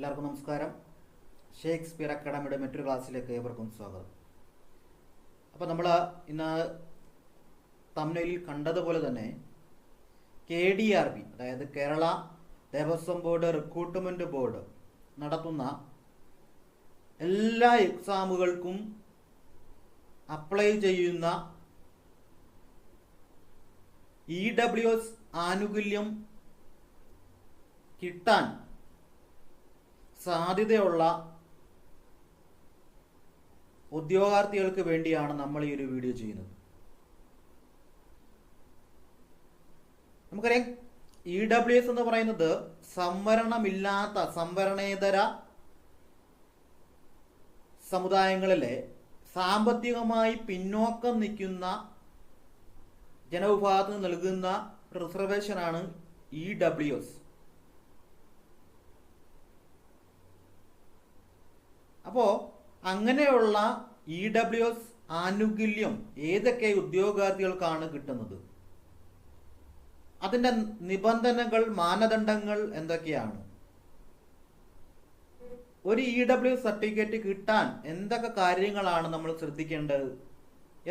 എല്ലാവർക്കും നമസ്കാരം. ഷേക്സ്പിയർ അക്കാഡമിയുടെ മറ്റൊരു ക്ലാസ്സിലേക്ക് ഏവർക്കും സ്വാഗതം. അപ്പോൾ നമ്മൾ ഇന്ന് തംബ്നെയിലിൽ കണ്ടതുപോലെ തന്നെ KDRB, അതായത് Kerala Devaswom board recruitment board നടത്തുന്ന എല്ലാ എക്സാമുകൾക്കും അപ്ലൈ ചെയ്യുന്ന EWS ആനുകൂല്യം കിട്ടാൻ സാധ്യതയുള്ള ഉദ്യോഗാർത്ഥികൾക്ക് വേണ്ടിയാണ് നമ്മൾ ഈ ഒരു വീഡിയോ ചെയ്യുന്നത്. നമുക്കറിയാം, EWS എന്ന് പറയുന്നത് സംവരണമില്ലാത്ത സംവരണേതര സമുദായങ്ങളിലെ സാമ്പത്തികമായി പിന്നോക്കം നിൽക്കുന്ന ജനവിഭാഗത്തിന് നൽകുന്ന റിസർവേഷനാണ് EWS. അപ്പോൾ അങ്ങനെയുള്ള EWS ആനുകൂല്യം ഏതൊക്കെ ഉദ്യോഗാർത്ഥികൾക്കാണ് കിട്ടുന്നത്, അതിൻ്റെ നിബന്ധനകൾ, മാനദണ്ഡങ്ങൾ എന്തൊക്കെയാണ്, ഒരു EWS സർട്ടിഫിക്കറ്റ് കിട്ടാൻ എന്തൊക്കെ കാര്യങ്ങളാണ് നമ്മൾ ശ്രദ്ധിക്കേണ്ടത്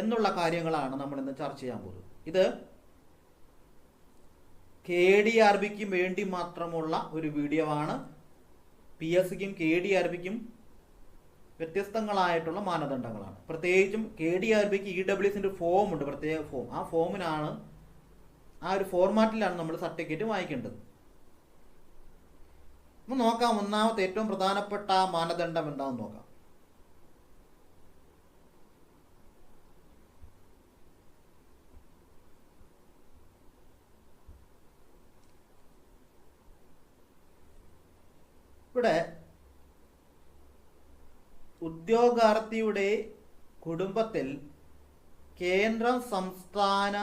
എന്നുള്ള കാര്യങ്ങളാണ് നമ്മൾ ഇന്ന് ചർച്ച ചെയ്യാൻ പോകുന്നത്. ഇത് KDRBക്കും വേണ്ടി മാത്രമുള്ള ഒരു വീഡിയോ ആണ്. PSCക്കും KDRBക്കും വ്യത്യസ്തങ്ങളായിട്ടുള്ള മാനദണ്ഡങ്ങളാണ്. പ്രത്യേകിച്ചും KDRBക്ക് EWSന്റെ ഫോം ഉണ്ട്, പ്രത്യേക ഫോം. ആ ഫോമിനാണ്, ആ ഒരു ഫോർമാറ്റിലാണ് നമ്മൾ സർട്ടിഫിക്കറ്റ് വാങ്ങിക്കേണ്ടത്. നമുക്ക് നോക്കാം, ഒന്നാമത്തെ ഏറ്റവും പ്രധാനപ്പെട്ട മാനദണ്ഡം എന്താണെന്ന് നോക്കാം. ഇവിടെ ഉദ്യോഗാർത്ഥിയുടെ കുടുംബത്തിൽ കേന്ദ്ര സംസ്ഥാന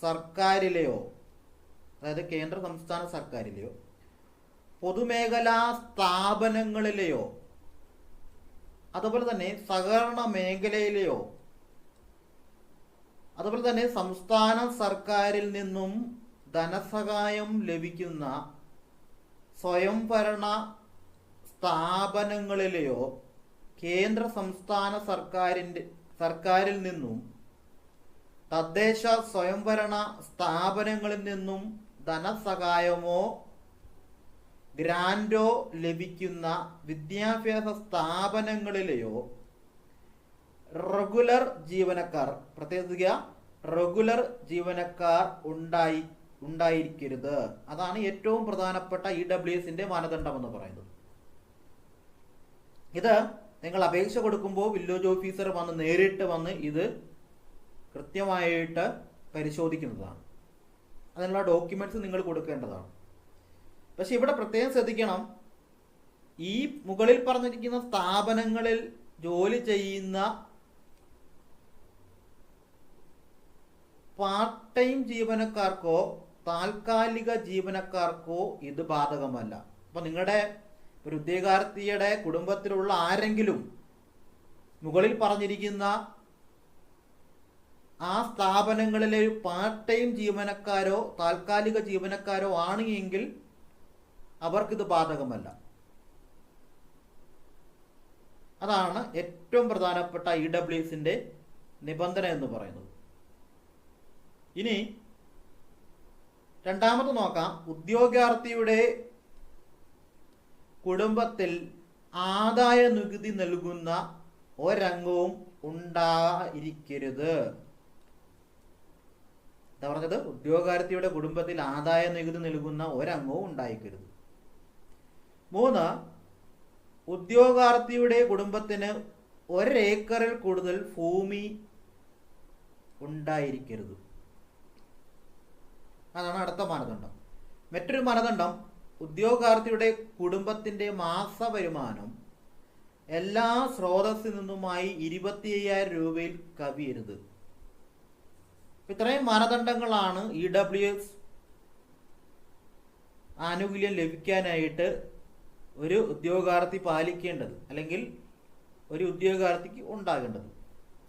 സർക്കാരിലെയോ, അതായത് കേന്ദ്ര സംസ്ഥാന സർക്കാരിലെയോ പൊതുമേഖലാ സ്ഥാപനങ്ങളിലെയോ അതുപോലെ തന്നെ സഹകരണ മേഖലയിലെയോ അതുപോലെ തന്നെ സംസ്ഥാന സർക്കാരിൽ നിന്നും ധനസഹായം ലഭിക്കുന്ന സ്വയംഭരണ സ്ഥാപനങ്ങളിലെയോ കേന്ദ്ര സംസ്ഥാന സർക്കാരിൽ നിന്നും തദ്ദേശ സ്വയംഭരണ സ്ഥാപനങ്ങളിൽ നിന്നും ധനസഹായമോ ഗ്രാൻഡോ ലഭിക്കുന്ന വിദ്യാഭ്യാസ സ്ഥാപനങ്ങളിലെയോ റെഗുലർ ജീവനക്കാർ, പ്രത്യേകിച്ച് റെഗുലർ ജീവനക്കാർ ഉണ്ടായിരിക്കരുത്. അതാണ് ഏറ്റവും പ്രധാനപ്പെട്ട EWSന്റെ മാനദണ്ഡം എന്ന് പറയുന്നത്. ഇത് നിങ്ങൾ അപേക്ഷ കൊടുക്കുമ്പോൾ വില്ലേജ് ഓഫീസർ നേരിട്ട് വന്ന് ഇത് കൃത്യമായിട്ട് പരിശോധിക്കുന്നതാണ്. അതിനുള്ള ഡോക്യുമെന്റ്സ് നിങ്ങൾ കൊടുക്കേണ്ടതാണ്. പക്ഷെ ഇവിടെ പ്രത്യേകം ശ്രദ്ധിക്കണം, ഈ മുകളിൽ പറഞ്ഞിരിക്കുന്ന സ്ഥാപനങ്ങളിൽ ജോലി ചെയ്യുന്ന പാർട്ട് ടൈം ജീവനക്കാർക്കോ താൽക്കാലിക ജീവനക്കാർക്കോ ഇത് ബാധകമല്ല. അപ്പൊ നിങ്ങളുടെ ഒരു ഉദ്യോഗാർത്ഥിയുടെ കുടുംബത്തിലുള്ള ആരെങ്കിലും മുകളിൽ പറഞ്ഞിരിക്കുന്ന ആ സ്ഥാപനങ്ങളിലെ ഒരു പാർട്ട് ടൈം ജീവനക്കാരോ താൽക്കാലിക ജീവനക്കാരോ ആണ് എങ്കിൽ അവർക്കിത് ബാധകമല്ല. അതാണ് ഏറ്റവും പ്രധാനപ്പെട്ട EWSന്റെ നിബന്ധന എന്ന് പറയുന്നത്. ഇനി രണ്ടാമത് നോക്കാം, ഉദ്യോഗാർത്ഥിയുടെ കുടുംബത്തിൽ ആദായ നികുതി നൽകുന്ന ഒരംഗവും ഉണ്ടായിരിക്കരുത്. എന്താ പറഞ്ഞത്? ഉദ്യോഗാർത്ഥിയുടെ കുടുംബത്തിൽ ആദായ നികുതി നൽകുന്ന ഒരംഗവും ഉണ്ടായിരിക്കരുത്. 3, ഉദ്യോഗാർത്ഥിയുടെ കുടുംബത്തിന് 1 ഏക്കറിൽ കൂടുതൽ ഭൂമി ഉണ്ടായിരിക്കരുത്. അതാണ് അടുത്ത മാനദണ്ഡം. മറ്റൊരു മാനദണ്ഡം, ഉദ്യോഗാർത്ഥിയുടെ കുടുംബത്തിന്റെ മാസ വരുമാനം എല്ലാ സ്രോതസ്സിൽ നിന്നുമായി 25,000 രൂപയിൽ കവിയരുത്. ഇത്രയും മാനദണ്ഡങ്ങളാണ് EWS ആനുകൂല്യം ലഭിക്കാനായിട്ട് ഒരു ഉദ്യോഗാർത്ഥി പാലിക്കേണ്ടത്, അല്ലെങ്കിൽ ഒരു ഉദ്യോഗാർത്ഥിക്ക് ഉണ്ടാകേണ്ടത്.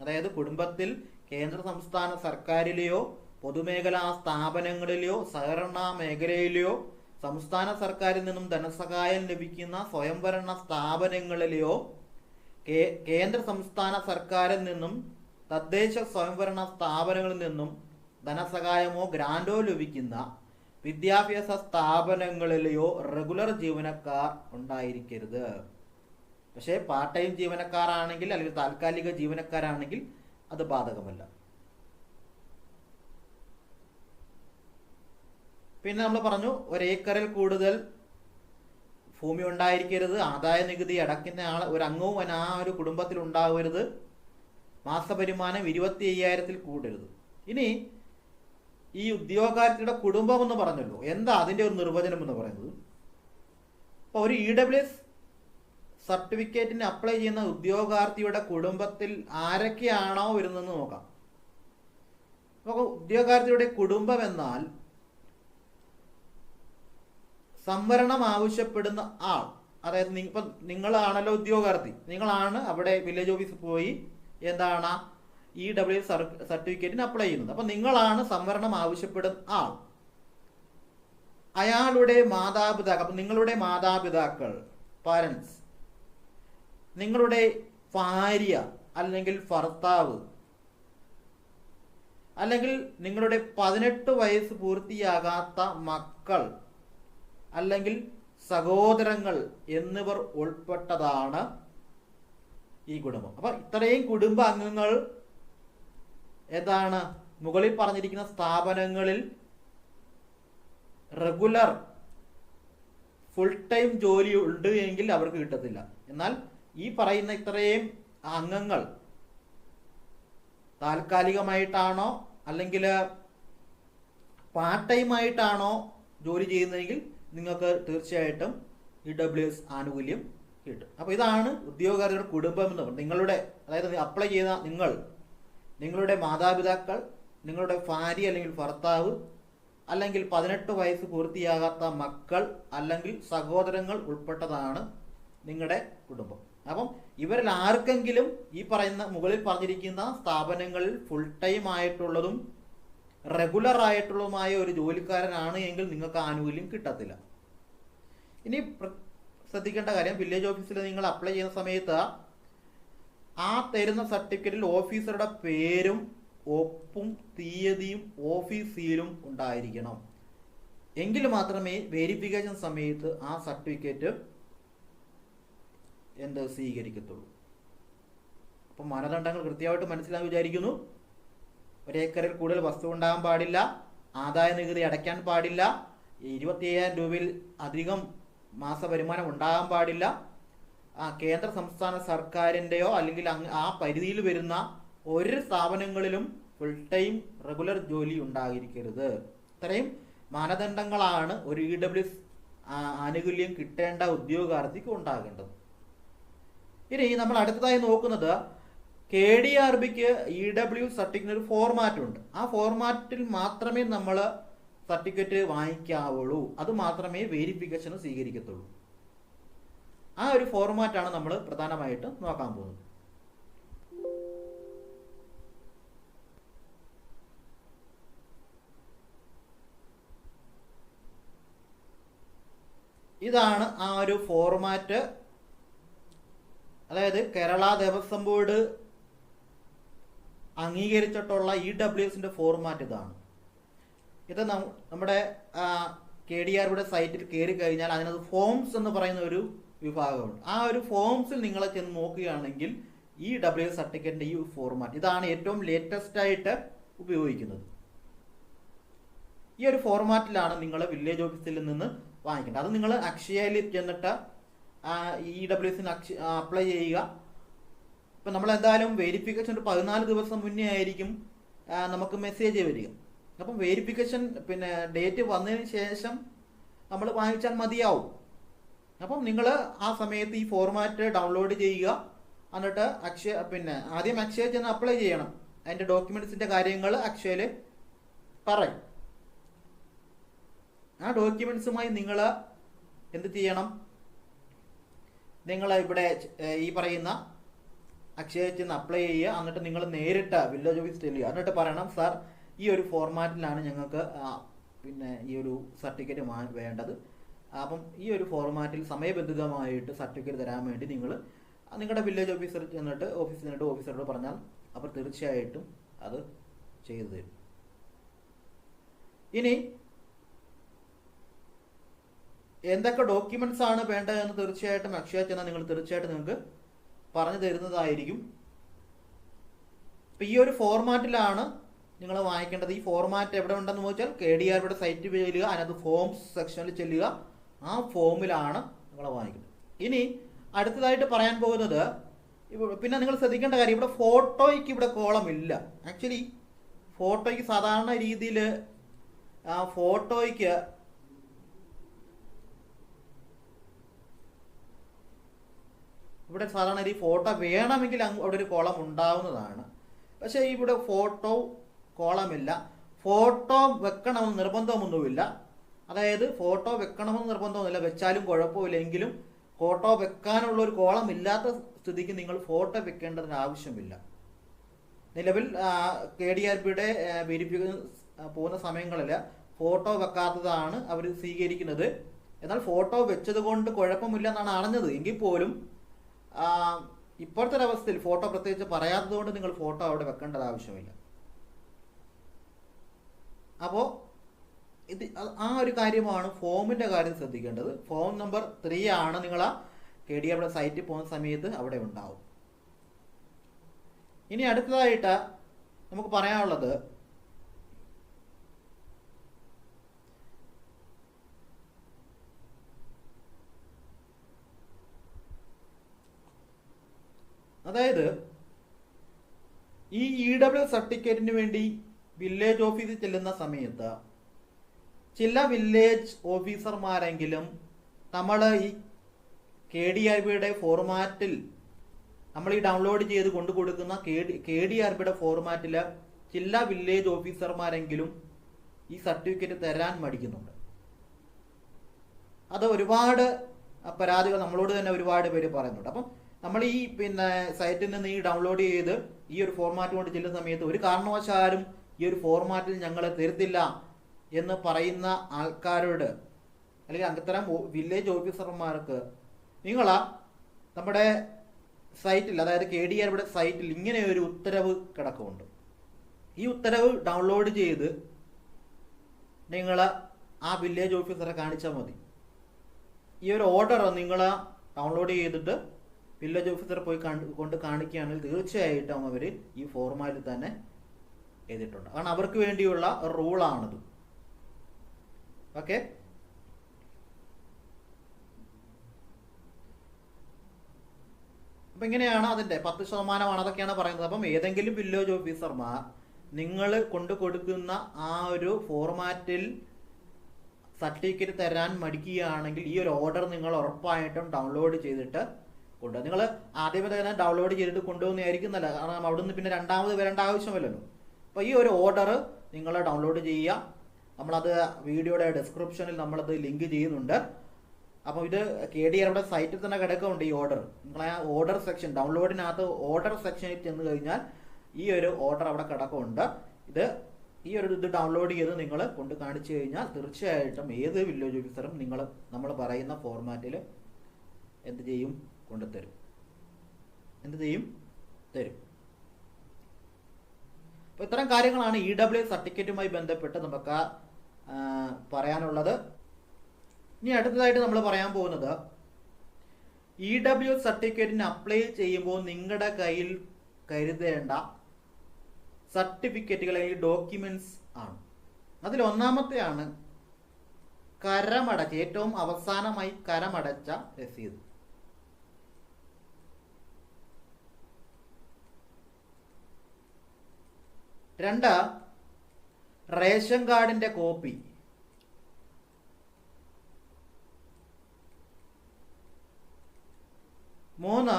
അതായത് കുടുംബത്തിൽ കേന്ദ്ര സംസ്ഥാന സർക്കാരിലെയോ പൊതുമേഖലാ സ്ഥാപനങ്ങളിലെയോ സഹകരണ മേഖലയിലെയോ സംസ്ഥാന സർക്കാരിൽ നിന്നും ധനസഹായം ലഭിക്കുന്ന സ്വയംഭരണ സ്ഥാപനങ്ങളിലെയോ കേന്ദ്ര സംസ്ഥാന സർക്കാരിൽ നിന്നും തദ്ദേശ സ്വയംഭരണ സ്ഥാപനങ്ങളിൽ നിന്നും ധനസഹായമോ ഗ്രാൻഡോ ലഭിക്കുന്ന വിദ്യാഭ്യാസ സ്ഥാപനങ്ങളിലെയോ റെഗുലർ ജീവനക്കാർ ഉണ്ടായിരിക്കരുത്. പക്ഷേ പാർട്ട് ടൈം ജീവനക്കാരാണെങ്കിൽ അല്ലെങ്കിൽ താൽക്കാലിക ജീവനക്കാരാണെങ്കിൽ അത് ബാധകമല്ല. പിന്നെ നമ്മൾ പറഞ്ഞു, ഒരേക്കറിൽ കൂടുതൽ ഭൂമി ഉണ്ടായിരിക്കരുത്, ആദായ നികുതി അടയ്ക്കുന്ന ഒരു അംഗവും ആ ഒരു കുടുംബത്തിൽ ഉണ്ടാവരുത്, മാസവരുമാനം 25,000-ൽ കൂടരുത്. ഇനി ഈ ഉദ്യോഗാർത്ഥിയുടെ കുടുംബം എന്ന് പറഞ്ഞല്ലോ, എന്താ അതിൻ്റെ ഒരു നിർവചനം എന്ന് പറയുന്നത്? അപ്പോൾ ഒരു EWS സർട്ടിഫിക്കറ്റിന് അപ്ലൈ ചെയ്യുന്ന ഉദ്യോഗാർത്ഥിയുടെ കുടുംബത്തിൽ ആരൊക്കെയാണോ വരുന്നതെന്ന് നോക്കാം. അപ്പോൾ ഉദ്യോഗാർത്ഥിയുടെ കുടുംബം എന്നാൽ സംവരണം ആവശ്യപ്പെടുന്ന ആൾ, അതായത് ഇപ്പം നിങ്ങളാണല്ലോ ഉദ്യോഗാർത്ഥി, നിങ്ങളാണ് അവിടെ വില്ലേജ് ഓഫീസിൽ പോയി എന്താണ് EWS സർട്ടിഫിക്കറ്റിന് അപ്ലൈ ചെയ്യുന്നത്. അപ്പം നിങ്ങളാണ് സംവരണം ആവശ്യപ്പെടുന്ന ആൾ. അയാളുടെ മാതാപിതാക്കൾ, അപ്പം നിങ്ങളുടെ മാതാപിതാക്കൾ, പാരൻസ്, നിങ്ങളുടെ ഭാര്യ അല്ലെങ്കിൽ ഭർത്താവ്, അല്ലെങ്കിൽ നിങ്ങളുടെ 18 വയസ്സ് പൂർത്തിയാകാത്ത മക്കൾ അല്ലെങ്കിൽ സഹോദരങ്ങൾ എന്നിവർ ഉൾപ്പെട്ടതാണ് ഈ കുടുംബം. അപ്പൊ ഇത്രയും കുടുംബ അംഗങ്ങൾ എന്താണ് മുകളിൽ പറഞ്ഞിരിക്കുന്ന സ്ഥാപനങ്ങളിൽ റെഗുലർ ഫുൾ ടൈം ജോലി ഉണ്ട് എങ്കിൽ അവർക്ക് കിട്ടത്തില്ല. എന്നാൽ ഈ പറയുന്ന ഇത്രയും അംഗങ്ങൾ താൽക്കാലികമായിട്ടാണോ അല്ലെങ്കിൽ പാർട്ട് ടൈം ആയിട്ടാണോ ജോലി ചെയ്യുന്നതെങ്കിൽ നിങ്ങൾക്ക് തീർച്ചയായിട്ടും EWS ആനുകൂല്യം കിട്ടും. അപ്പോൾ ഇതാണ് ഉദ്യോഗാർത്ഥിയുടെ കുടുംബം എന്ന് പറയുന്നത്. നിങ്ങളുടെ, അതായത് അപ്ലൈ ചെയ്യുന്ന നിങ്ങളുടെ മാതാപിതാക്കൾ, നിങ്ങളുടെ ഭാര്യ അല്ലെങ്കിൽ ഭർത്താവ്, അല്ലെങ്കിൽ 18 വയസ്സ് പൂർത്തിയാകാത്ത മക്കൾ അല്ലെങ്കിൽ സഹോദരങ്ങൾ ഉൾപ്പെട്ടതാണ് നിങ്ങളുടെ കുടുംബം. അപ്പം ഇവരിൽ ആർക്കെങ്കിലും ഈ പറയുന്ന മുകളിൽ പറഞ്ഞിരിക്കുന്ന സ്ഥാപനങ്ങളിൽ ഫുൾ ടൈം ആയിട്ടുള്ളതും റെഗുലർ ആയിട്ടുള്ളതുമായ ഒരു ജോലിക്കാരനാണ് എങ്കിൽ നിങ്ങൾക്ക് ആനുകൂല്യം കിട്ടത്തില്ല. ഇനി ശ്രദ്ധിക്കേണ്ട കാര്യം, വില്ലേജ് ഓഫീസിൽ നിങ്ങൾ അപ്ലൈ ചെയ്യുന്ന സമയത്ത് ആ തരുന്ന സർട്ടിഫിക്കറ്റിൽ ഓഫീസറുടെ പേരും ഒപ്പും തീയതിയും ഓഫീസ് സീലും ഉണ്ടായിരിക്കണം. എങ്കിൽ മാത്രമേ വെരിഫിക്കേഷൻ സമയത്ത് ആ സർട്ടിഫിക്കറ്റ് സ്വീകരിക്കത്തുള്ളൂ. അപ്പം മാനദണ്ഡങ്ങൾ കൃത്യമായിട്ട് മനസ്സിലാക്കി വിചാരിക്കുന്നു. ഒരേക്കറിൽ കൂടുതൽ വസ്തു ഉണ്ടാകാൻ പാടില്ല, ആദായ നികുതി അടയ്ക്കാൻ പാടില്ല, 25,000 രൂപയിൽ അധികം മാസ വരുമാനം ഉണ്ടാകാൻ പാടില്ല, കേന്ദ്ര സംസ്ഥാന സർക്കാരിൻ്റെയോ അല്ലെങ്കിൽ ആ പരിധിയിൽ വരുന്ന ഒരു സ്ഥാപനങ്ങളിലും ഫുൾ ടൈം റെഗുലർ ജോലി ഉണ്ടായിരിക്കരുത്. ഇത്രയും മാനദണ്ഡങ്ങളാണ് ഒരു EWS ആനുകൂല്യം കിട്ടേണ്ട ഉദ്യോഗാർത്ഥിക്ക് ഉണ്ടാകേണ്ടത്. ഇനി നമ്മൾ അടുത്തതായി നോക്കുന്നത് KDRBക്ക് EWS സർട്ടിഫിക്കറ്റിന് ഒരു ഫോർമാറ്റ് ഉണ്ട്. ആ ഫോർമാറ്റിൽ മാത്രമേ നമ്മൾ സർട്ടിഫിക്കറ്റ് വാങ്ങിക്കാവുള്ളൂ, അത് മാത്രമേ വെരിഫിക്കേഷന് സ്വീകരിക്കത്തുള്ളൂ. ആ ഒരു ഫോർമാറ്റാണ് നമ്മൾ പ്രധാനമായിട്ട് നോക്കാൻ പോകുന്നത്. ഇതാണ് ആ ഒരു ഫോർമാറ്റ്. അതായത് കേരള ദേവസ്വം ബോർഡ് അംഗീകരിച്ചിട്ടുള്ള EWSന്റെ ഫോർമാറ്റ് ഇതാണ്. ഇത് നമ്മുടെ KDRBയുടെ സൈറ്റിൽ കയറി കഴിഞ്ഞാൽ അതിനകത്ത് ഫോംസ് എന്ന് പറയുന്ന ഒരു വിഭാഗമുണ്ട്. ആ ഒരു ഫോംസിൽ നിങ്ങൾ ചെന്ന് നോക്കുകയാണെങ്കിൽ EWS സർട്ടിഫിക്കറ്റിന്റെ ഈ ഫോർമാറ്റ് ഇതാണ് ഏറ്റവും ലേറ്റസ്റ്റ് ആയിട്ട് ഉപയോഗിക്കുന്നത്. ഈ ഒരു ഫോർമാറ്റിലാണ് നിങ്ങൾ വില്ലേജ് ഓഫീസിൽ നിന്ന് വാങ്ങിക്കേണ്ടത്. അത് നിങ്ങൾ അക്ഷയയിൽ ചെന്നിട്ട് EWSന് അപ്ലൈ ചെയ്യുക. ഇപ്പം നമ്മൾ എന്തായാലും വെരിഫിക്കേഷൻ ഒരു 14 ദിവസം മുന്നേ ആയിരിക്കും നമുക്ക് മെസ്സേജ് വരിക. അപ്പം വെരിഫിക്കേഷൻ ഡേറ്റ് വന്നതിന് ശേഷം നമ്മൾ വാങ്ങിച്ചാൽ മതിയാവും. അപ്പം നിങ്ങൾ ആ സമയത്ത് ഈ ഫോർമാറ്റ് ഡൗൺലോഡ് ചെയ്യുക. എന്നിട്ട് ആദ്യം അക്ഷയ ചെന്ന് അപ്ലൈ ചെയ്യണം. അതിൻ്റെ ഡോക്യുമെന്റ്സിന്റെ കാര്യങ്ങൾ അക്ഷയയിൽ പറയും. ആ ഡോക്യുമെന്റ്സുമായി നിങ്ങൾ എന്ത് ചെയ്യണം? നിങ്ങൾ ഇവിടെ ഈ പറയുന്ന അക്ഷയയിൽ ചെന്ന് അപ്ലൈ ചെയ്യുക. എന്നിട്ട് നിങ്ങൾ നേരിട്ട് വില്ലേജ് ഓഫീസ് ചെല്ലുക. എന്നിട്ട് പറയണം, സാർ ഈ ഒരു ഫോർമാറ്റിലാണ് ഞങ്ങൾക്ക് പിന്നെ ഈ ഒരു സർട്ടിഫിക്കറ്റ് വേണ്ടത്. അപ്പം ഈ ഒരു ഫോർമാറ്റിൽ സമയബന്ധിതമായിട്ട് സർട്ടിഫിക്കറ്റ് തരാൻ വേണ്ടി നിങ്ങൾ നിങ്ങളുടെ വില്ലേജ് ഓഫീസർ ചെന്നിട്ട് ഓഫീസറോട് പറഞ്ഞാൽ അവർ തീർച്ചയായിട്ടും അത് ചെയ്തു തരും. ഇനി എന്തൊക്കെ ഡോക്യുമെന്റ്സ് ആണ് വേണ്ടതെന്ന് തീർച്ചയായിട്ടും അക്ഷയ ചെന്നാൽ നിങ്ങൾ തീർച്ചയായിട്ടും നിങ്ങൾക്ക് പറഞ്ഞു തരുന്നതായിരിക്കും. ഇപ്പം ഈ ഒരു ഫോർമാറ്റിലാണ് നിങ്ങൾ വാങ്ങിക്കേണ്ടത്. ഈ ഫോർമാറ്റ് എവിടെ ഉണ്ടെന്ന് ചോദിച്ചാൽ KDRBയുടെ സൈറ്റിൽ ചെല്ലുക, അതിനകത്ത് ഫോംസ് സെക്ഷനിൽ ചെല്ലുക, ആ ഫോമിലാണ് നിങ്ങൾ വാങ്ങിക്കുന്നത്. ഇനി അടുത്തതായിട്ട് പറയാൻ പോകുന്നത്, പിന്നെ നിങ്ങൾ ശ്രദ്ധിക്കേണ്ട കാര്യം, ഇവിടെ ഫോട്ടോയ്ക്ക് ഇവിടെ കോളം ഇല്ല. ആക്ച്വലി ഫോട്ടോയ്ക്ക് സാധാരണ രീതിയിൽ ഫോട്ടോയ്ക്ക് ഇവിടെ സാധാരണ ഈ ഫോട്ടോ വേണമെങ്കിൽ അവിടെ ഒരു കോളം ഉണ്ടാവുന്നതാണ്. പക്ഷേ ഇവിടെ ഫോട്ടോ കോളമില്ല. ഫോട്ടോ വെക്കണമെന്ന് നിർബന്ധമൊന്നുമില്ല. അതായത് ഫോട്ടോ വെക്കണമെന്ന് നിർബന്ധമൊന്നുമില്ല, വെച്ചാലും കുഴപ്പമില്ലെങ്കിലും ഫോട്ടോ വെക്കാനുള്ള ഒരു കോളം ഇല്ലാത്ത സ്ഥിതിക്ക് നിങ്ങൾ ഫോട്ടോ വെക്കേണ്ടതിന് ആവശ്യമില്ല. നിലവിൽ KDRBയുടെ വെരിഫിക്കേഷൻ പോകുന്ന സമയങ്ങളിൽ ഫോട്ടോ വെക്കാത്തതാണ് അവർ സ്വീകരിക്കുന്നത്. എന്നാൽ ഫോട്ടോ വെച്ചത് കൊണ്ട് കുഴപ്പമില്ല എന്നാണ് അറിഞ്ഞത്. എങ്കിൽ പോലും ഇപ്പോഴത്തെ ഒരവസ്ഥയിൽ ഫോട്ടോ പ്രത്യേകിച്ച് പറയാത്തത് കൊണ്ട് നിങ്ങൾ ഫോട്ടോ അവിടെ വെക്കേണ്ടത് ആവശ്യമില്ല. അപ്പോൾ ഇത് ആ ഒരു കാര്യമാണ് ഫോമിൻ്റെ കാര്യം ശ്രദ്ധിക്കേണ്ടത്. ഫോം നമ്പർ 3 ആണ് നിങ്ങൾ KDRBയുടെ സൈറ്റിൽ പോകുന്ന സമയത്ത് അവിടെ ഉണ്ടാവും. ഇനി അടുത്തതായിട്ട് നമുക്ക് പറയാനുള്ളത്, അതായത് ഈ EW സർട്ടിഫിക്കറ്റിന് വേണ്ടി വില്ലേജ് ഓഫീസിൽ ചെല്ലുന്ന സമയത്ത് ചില വില്ലേജ് ഓഫീസർമാരെങ്കിലും നമ്മൾ ഈ KDRBയുടെ ഫോർമാറ്റിൽ നമ്മൾ ഈ ഡൗൺലോഡ് ചെയ്ത് കൊണ്ടു കൊടുക്കുന്ന KDRBയുടെ ഫോർമാറ്റിൽ ചില വില്ലേജ് ഓഫീസർമാരെങ്കിലും ഈ സർട്ടിഫിക്കറ്റ് തരാൻ മടിക്കുന്നുണ്ട്. അത് ഒരുപാട് പരാതികൾ നമ്മളോട് തന്നെ ഒരുപാട് പേര് പറയുന്നുണ്ട്. അപ്പം നമ്മൾ ഈ സൈറ്റിൽ നിന്ന് ഈ ഡൗൺലോഡ് ചെയ്ത് ഈ ഒരു ഫോർമാറ്റ് കൊണ്ട് ചെല്ലുന്ന സമയത്ത് ഒരു കാരണവശാലും ഈ ഒരു ഫോർമാറ്റിൽ ഞങ്ങൾ തരുത്തില്ല എന്ന് പറയുന്ന ആൾക്കാരോട്, അല്ലെങ്കിൽ അത്തരം വില്ലേജ് ഓഫീസർമാർക്ക് നിങ്ങൾ നമ്മുടെ സൈറ്റിൽ, അതായത് KDRBയുടെ സൈറ്റിൽ ഇങ്ങനെ ഒരു ഉത്തരവ് കിടക്കുന്നുണ്ട്. ഈ ഉത്തരവ് ഡൗൺലോഡ് ചെയ്ത് നിങ്ങൾ ആ വില്ലേജ് ഓഫീസറെ കാണിച്ചാൽ മതി. ഈ ഒരു ഓർഡർ നിങ്ങൾ ഡൗൺലോഡ് ചെയ്തിട്ട് വില്ലേജ് ഓഫീസറെ പോയി കൊണ്ട് കാണിക്കുകയാണെങ്കിൽ തീർച്ചയായിട്ടും അവർ ഈ ഫോർമാറ്റിൽ തന്നെ എഴുതിയിട്ടുണ്ട്. കാരണം അവർക്ക് വേണ്ടിയുള്ള റൂളാണിത്. ഓക്കെ, അപ്പം ഇങ്ങനെയാണ് അതിൻ്റെ 10% അതൊക്കെയാണ് പറയുന്നത്. അപ്പം ഏതെങ്കിലും വില്ലേജ് ഓഫീസർമാർ നിങ്ങൾ കൊണ്ടു കൊടുക്കുന്ന ആ ഒരു ഫോർമാറ്റിൽ സർട്ടിഫിക്കറ്റ് തരാൻ മടിക്കുകയാണെങ്കിൽ ഈ ഒരു ഓർഡർ നിങ്ങൾ ഉറപ്പായിട്ടും ഡൗൺലോഡ് ചെയ്തിട്ട് കൊണ്ടുപോകുക. നിങ്ങൾ ആദ്യമേ തന്നെ ഡൗൺലോഡ് ചെയ്തിട്ട് കൊണ്ടുപോകുന്നതായിരിക്കും നല്ലത്. കാരണം അവിടുന്ന് പിന്നെ രണ്ടാമത് വരേണ്ട ആവശ്യമില്ലല്ലോ. അപ്പോൾ ഈ ഒരു ഓർഡർ നിങ്ങൾ ഡൗൺലോഡ് ചെയ്യുക. നമ്മളത് വീഡിയോയുടെ ഡിസ്ക്രിപ്ഷനിൽ നമ്മളത് ലിങ്ക് ചെയ്യുന്നുണ്ട്. അപ്പോൾ ഇത് KDRBയുടെ സൈറ്റിൽ തന്നെ കിടക്കുന്നുണ്ട് ഈ ഓർഡർ. നിങ്ങൾ ആ ഓർഡർ സെക്ഷൻ, ഡൗൺലോഡിനകത്ത് ഓർഡർ സെക്ഷനിൽ ചെന്ന് കഴിഞ്ഞാൽ ഈ ഒരു ഓർഡർ അവിടെ കിടക്കുന്നുണ്ട്. ഈ ഒരു ഇത് ഡൗൺലോഡ് ചെയ്ത് നിങ്ങൾ കൊണ്ട് കാണിച്ചു കഴിഞ്ഞാൽ തീർച്ചയായിട്ടും ഏത് വില്ലേജ് ഓഫീസറും നമ്മൾ പറയുന്ന ഫോർമാറ്റിൽ എന്ത് ചെയ്യും? കൊണ്ടുതരും. തരും. അപ്പോൾ ഇത്തരം കാര്യങ്ങളാണ് EW സർട്ടിഫിക്കറ്റുമായി ബന്ധപ്പെട്ട് നമുക്ക് പറയാനുള്ളത്. ഇനി അടുത്തതായിട്ട് നമ്മൾ പറയാൻ പോകുന്നത്, EW സർട്ടിഫിക്കറ്റിന് അപ്ലൈ ചെയ്യുമ്പോൾ നിങ്ങളുടെ കയ്യിൽ കരുതേണ്ട സർട്ടിഫിക്കറ്റുകൾ അല്ലെങ്കിൽ ഡോക്യുമെന്റ്സ് ആണ്. അതിൽ ഒന്നാമത്തെയാണ് കരമടച്ച, ഏറ്റവും അവസാനമായി കരമടച്ച രസീത്. രണ്ട്, റേഷൻ കാർഡിന്റെ കോപ്പി. മൂന്ന്,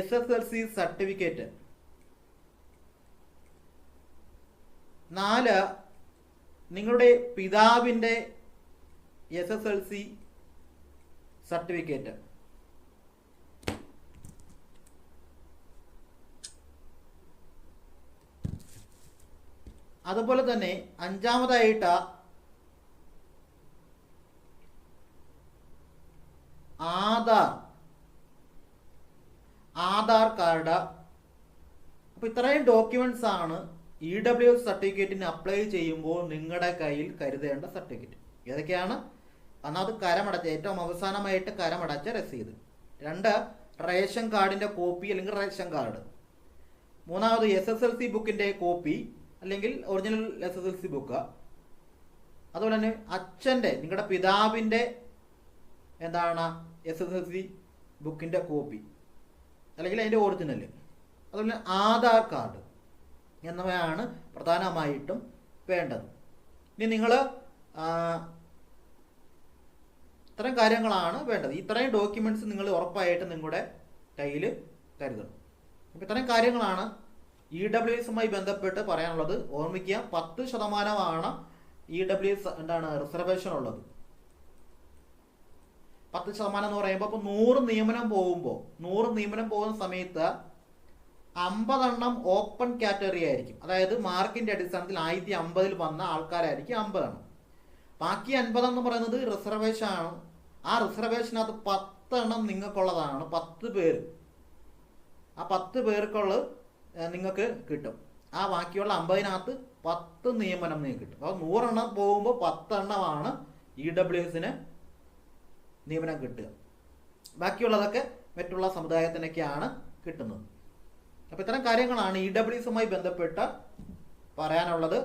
SSLC സർട്ടിഫിക്കറ്റ്. 4, നിങ്ങളുടെ പിതാവിൻ്റെ SSLC സർട്ടിഫിക്കറ്റ്. 5, അതുപോലെ തന്നെ അഞ്ചാമതായിട്ട് ആധാർ കാർഡ്. അപ്പോൾ ഇത്രയും ഡോക്യുമെന്റ്സ് ആണ് EWS സർട്ടിഫിക്കറ്റിന് അപ്ലൈ ചെയ്യുമ്പോൾ നിങ്ങളുടെ കയ്യിൽ കരുതേണ്ട സർട്ടിഫിക്കറ്റ്. ഏതൊക്കെയാണ്? ഒന്നാമത് കരമടച്ച, ഏറ്റവും അവസാനമായിട്ട് കരമടച്ച രസീത്. 2 റേഷൻ കാർഡിന്റെ കോപ്പി അല്ലെങ്കിൽ റേഷൻ കാർഡ്. 3 SSLC ബുക്കിന്റെ കോപ്പി അല്ലെങ്കിൽ ഒറിജിനൽ SSLC ബുക്ക്. അതുപോലെ തന്നെ അച്ഛൻ്റെ, നിങ്ങളുടെ പിതാവിൻ്റെ SSLC ബുക്കിന്റെ കോപ്പി അല്ലെങ്കിൽ അതിന്റെ ഒറിജിനൽ. അതുപോലെ ആധാർ കാർഡ് എന്നിവയാണ് പ്രധാനമായിട്ടും വേണ്ടത്. ഇനി നിങ്ങൾ ഇത്തരം കാര്യങ്ങളാണ് വേണ്ടത്. ഇത്രയും ഡോക്യുമെന്റ്സ് നിങ്ങൾ ഉറപ്പായിട്ട് നിങ്ങളുടെ കയ്യിൽ കരുതണം. അപ്പോൾ ഇത്തരം കാര്യങ്ങളാണ് EWSുമായി ബന്ധപ്പെട്ട് പറയാനുള്ളത്. ഓർമ്മിക്കുക, 10% EWS റിസർവേഷൻ ഉള്ളത്. 10% എന്ന് പറയുമ്പോൾ ഇപ്പോൾ 100 നിയമനം പോകുന്ന സമയത്ത് 50 എണ്ണം ഓപ്പൺ കാറ്റഗറി ആയിരിക്കും. അതായത് മാർക്കിന്റെ അടിസ്ഥാനത്തിൽ 1050 വന്ന ആൾക്കാരായിരിക്കും 50 എണ്ണം. ബാക്കി 50 എന്ന് പറയുന്നത് റിസർവേഷൻ ആണ്. ആ റിസർവേഷനകത്ത് 10 എണ്ണം നിങ്ങൾക്കുള്ളതാണ്. 10 പേര്, ആ 10 പേർക്കുള്ള നിങ്ങൾക്ക് കിട്ടും. ആ ബാക്കിയുള്ള 50-നകത്ത് 10 നിയമനം നിങ്ങൾക്ക് കിട്ടും. അപ്പോൾ 100 എണ്ണം പോകുമ്പോൾ 10 എണ്ണമാണ് EWSന് നിയമനം കിട്ടുക. ബാക്കിയുള്ളതൊക്കെ മറ്റുള്ള സമുദായത്തിനൊക്കെയാണ് കിട്ടുന്നത്. അപ്പോൾ ഇത്തരം കാര്യങ്ങളാണ് EWSുമായി ബന്ധപ്പെട്ട് പറയാനുള്ളത്.